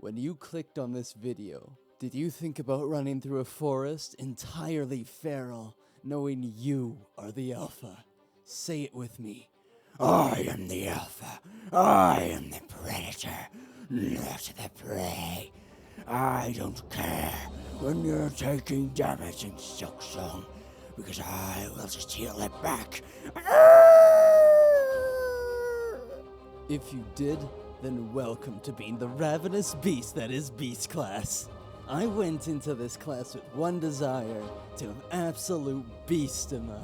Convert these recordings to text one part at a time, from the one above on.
When you clicked on this video, did you think about running through a forest entirely feral, knowing you are the alpha? Say it with me. I am the alpha. I am the predator, not the prey. I don't care when you're taking damage in Silksong, because I will just heal it back. If you did, then welcome to being the ravenous beast that is Beast Class. I went into this class with one desire, to have absolute beastima,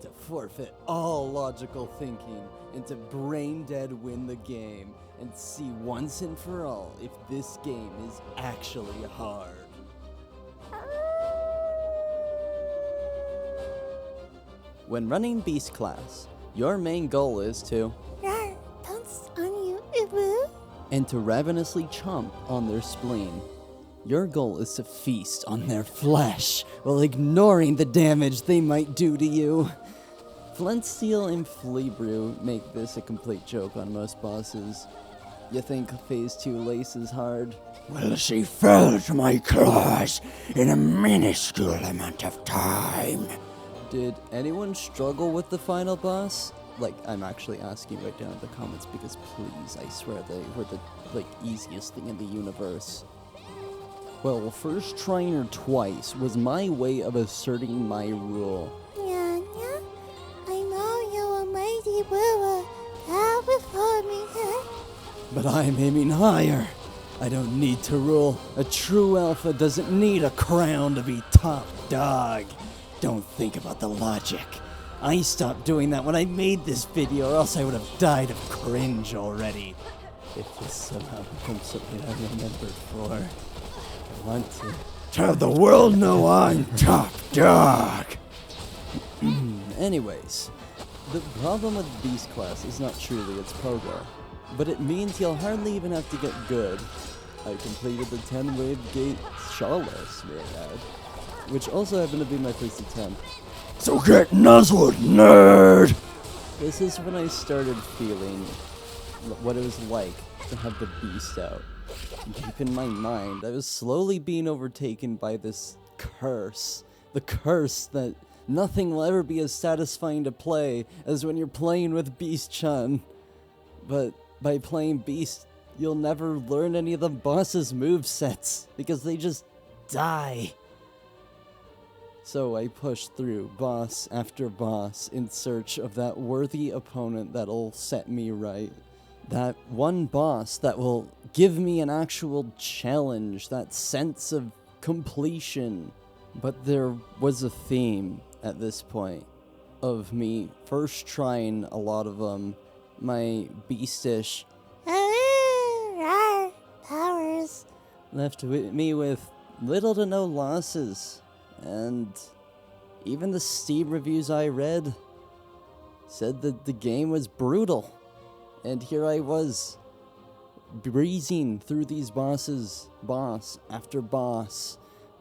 to forfeit all logical thinking, and to brain dead win the game, and see once and for all if this game is actually hard. When running Beast Class, your main goal is to Pounce on you, Ubu. and to ravenously chomp on their spleen. Your goal is to feast on their flesh while ignoring the damage they might do to you. Flint Steel and Fleabrew make this a complete joke on most bosses. You think Phase 2 Lace is hard? Well, she fell to my claws in a minuscule amount of time. Did anyone struggle with the final boss? Like, I'm actually asking right down in the comments because please, I swear they were the, easiest thing in the universe. Well, first trying her twice was my way of asserting my rule. Yeah, I know you're a mighty ruler. Bow before me, But I'm aiming higher. I don't need to rule. A true alpha doesn't need a crown to be top dog. Don't think about the logic. I stopped doing that when I made this video, or else I would have died of cringe already. If this somehow becomes something I remembered for, I want to Tell the world no, I'm top dog. Anyways, the problem with Beast Class is not truly its pogo, but it means you'll hardly even have to get good. I completed the 10-wave gate shawless, may I add, which also happened to be my first attempt. So get NUZZLED, nerd! This is when I started feeling what it was like to have the beast out. Deep in my mind, I was slowly being overtaken by this curse. The curse that nothing will ever be as satisfying to play as when you're playing with Beast-chan. But by playing Beast, you'll never learn any of the boss's movesets, because they just die. So I pushed through boss after boss in search of that worthy opponent that'll set me right. That one boss that will give me an actual challenge, that sense of completion. But there was a theme at this point of me first trying a lot of my beastish powers. left me with little to no losses. And even the Steam reviews I read said that the game was brutal. And here I was, breezing through these bosses, boss after boss.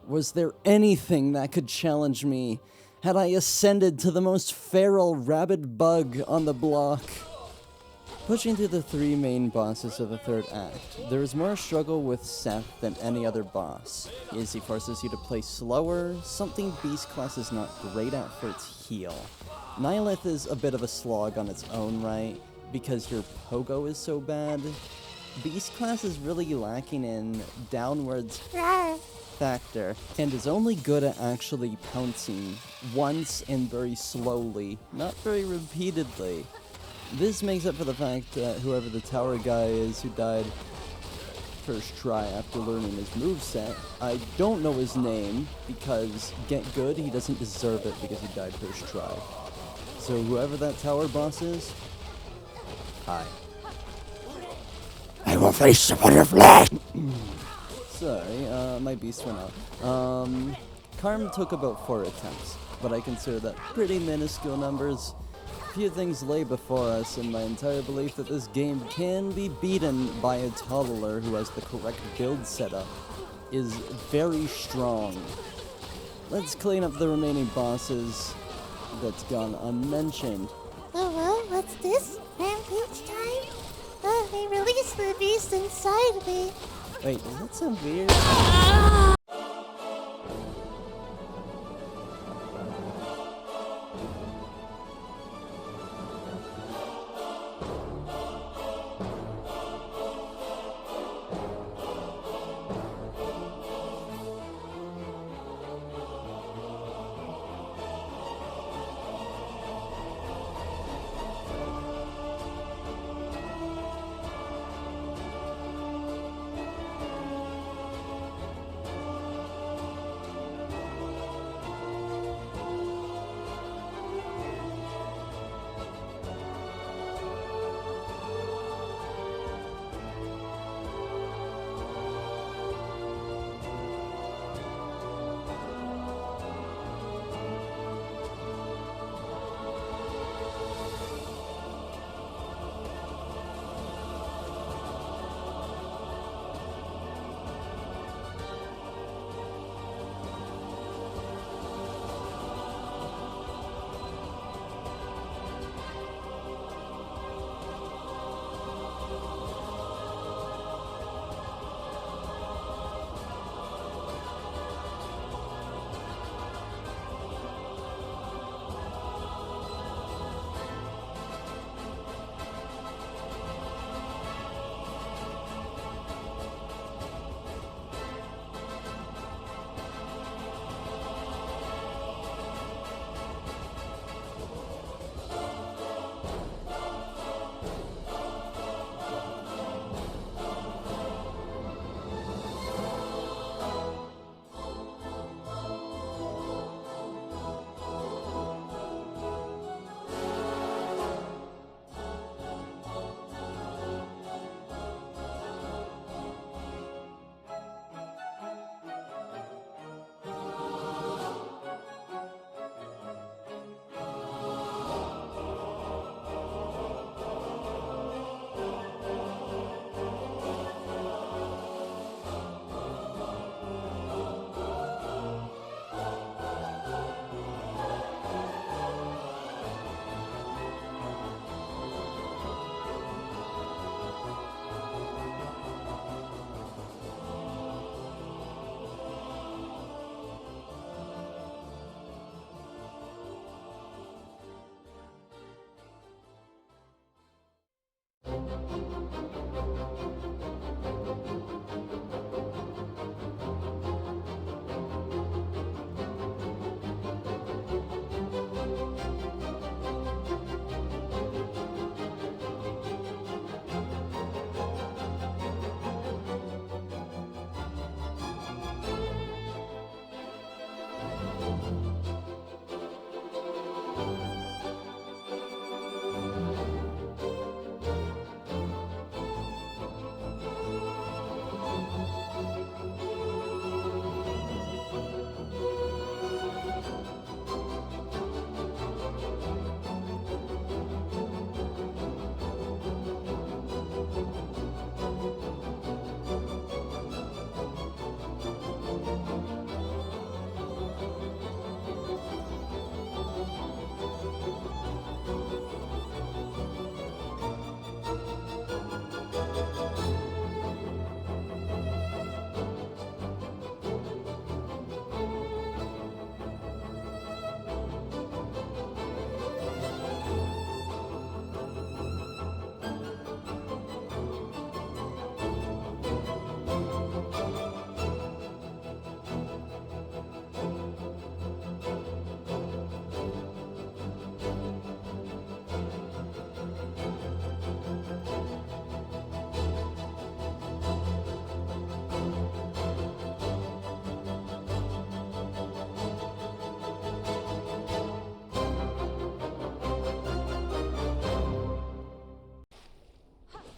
Was there anything that could challenge me? Had I ascended to the most feral rabid bug on the block? Pushing through the 3 main bosses of the 3rd act, there is more struggle with Seth than any other boss. He forces you to play slower, something Beast Class is not great at for its heal. Nihilith is a bit of a slog on its own right, because your pogo is so bad. Beast Class is really lacking in downwards factor, and is only good at actually pouncing once and very slowly, not very repeatedly. This makes up for the fact that whoever the tower guy is who died first try after learning his moveset, I don't know his name, because get good, he doesn't deserve it because he died first try. So whoever that tower boss is, hi. I will face upon your flesh! Sorry, my beast went out. Karm took about 4 attempts, but I consider that pretty minuscule numbers. Few things lay before us, and my entire belief that this game can be beaten by a toddler who has the correct build setup is very strong. Let's clean up the remaining bosses that's gone unmentioned. Oh well, what's this? Rampage time? They released the beast inside me. Wait, does that sound weird?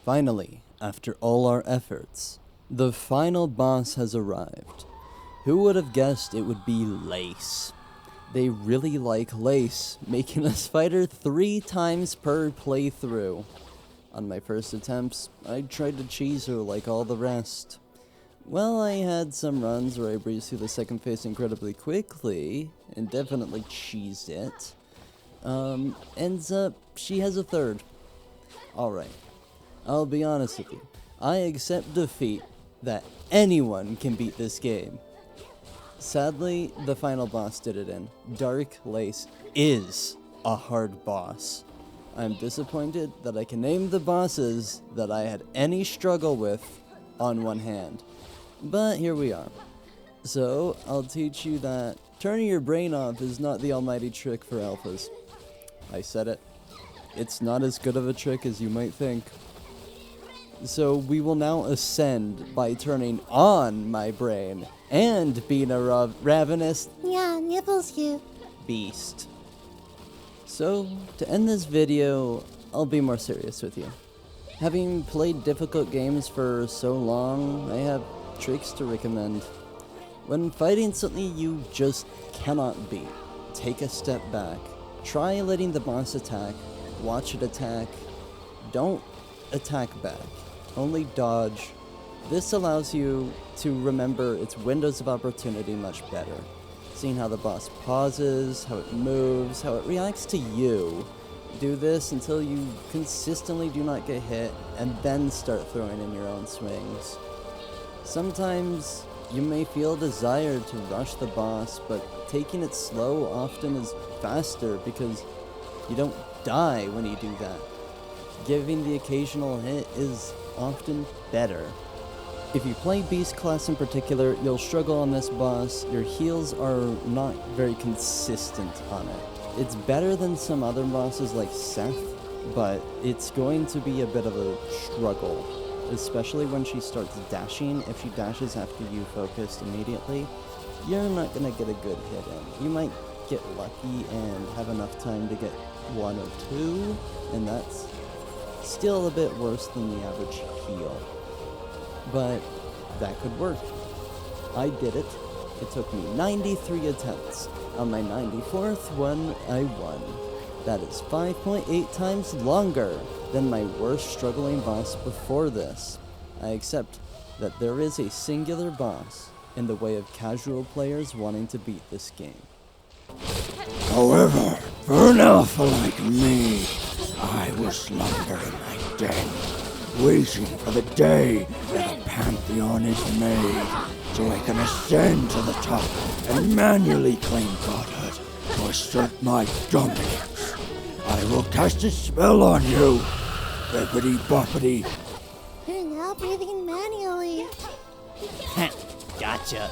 Finally, after all our efforts, the final boss has arrived. Who would have guessed it would be Lace? They really like Lace, making us fight her 3 times per playthrough. On my first attempts, I tried to cheese her like all the rest. Well, I had some runs where I breezed through the second phase incredibly quickly, and definitely cheesed it. Ends up, she has a third. Alright, I'll be honest with you. I accept defeat that anyone can beat this game. Sadly, the final boss did it in. Dark Lace is a hard boss. I'm disappointed that I can name the bosses that I had any struggle with on one hand. But here we are. So, I'll teach you that turning your brain off is not the almighty trick for alphas. I said it. It's not as good of a trick as you might think. So we will now ascend by turning on my brain and being a ravenous Yeah, nibbles you. beast. So, to end this video, I'll be more serious with you. Having played difficult games for so long, I have tricks to recommend. When fighting something you just cannot beat, take a step back. Try letting the boss attack, watch it attack. Don't attack back, only dodge. This allows you to remember its windows of opportunity much better. Seeing how the boss pauses, how it moves, how it reacts to you. Do this until you consistently do not get hit, and then start throwing in your own swings. Sometimes you may feel a desire to rush the boss, but taking it slow often is faster because you don't die when you do that. Giving the occasional hit is often better. If you play Beast class in particular, you'll struggle on this boss. Your heals are not very consistent on it. It's better than some other bosses like Seth, but it's going to be a bit of a struggle, especially when she starts dashing. If she dashes after you focused immediately, you're not going to get a good hit in. You might get lucky and have enough time to get one or two, and that's still a bit worse than the average heal. But that could work. I did it. It took me 93 attempts. On my 94th one, I won. That is 5.8 times longer than my worst struggling boss before this. I accept that there is a singular boss in the way of casual players wanting to beat this game. However, for an alpha like me, I will slumber in my den, waiting for the day that a pantheon is made, so I can ascend to the top and manually claim godhood to assert my dominance. I will cast a spell on you, bippity boppity. You're now breathing manually. Gotcha.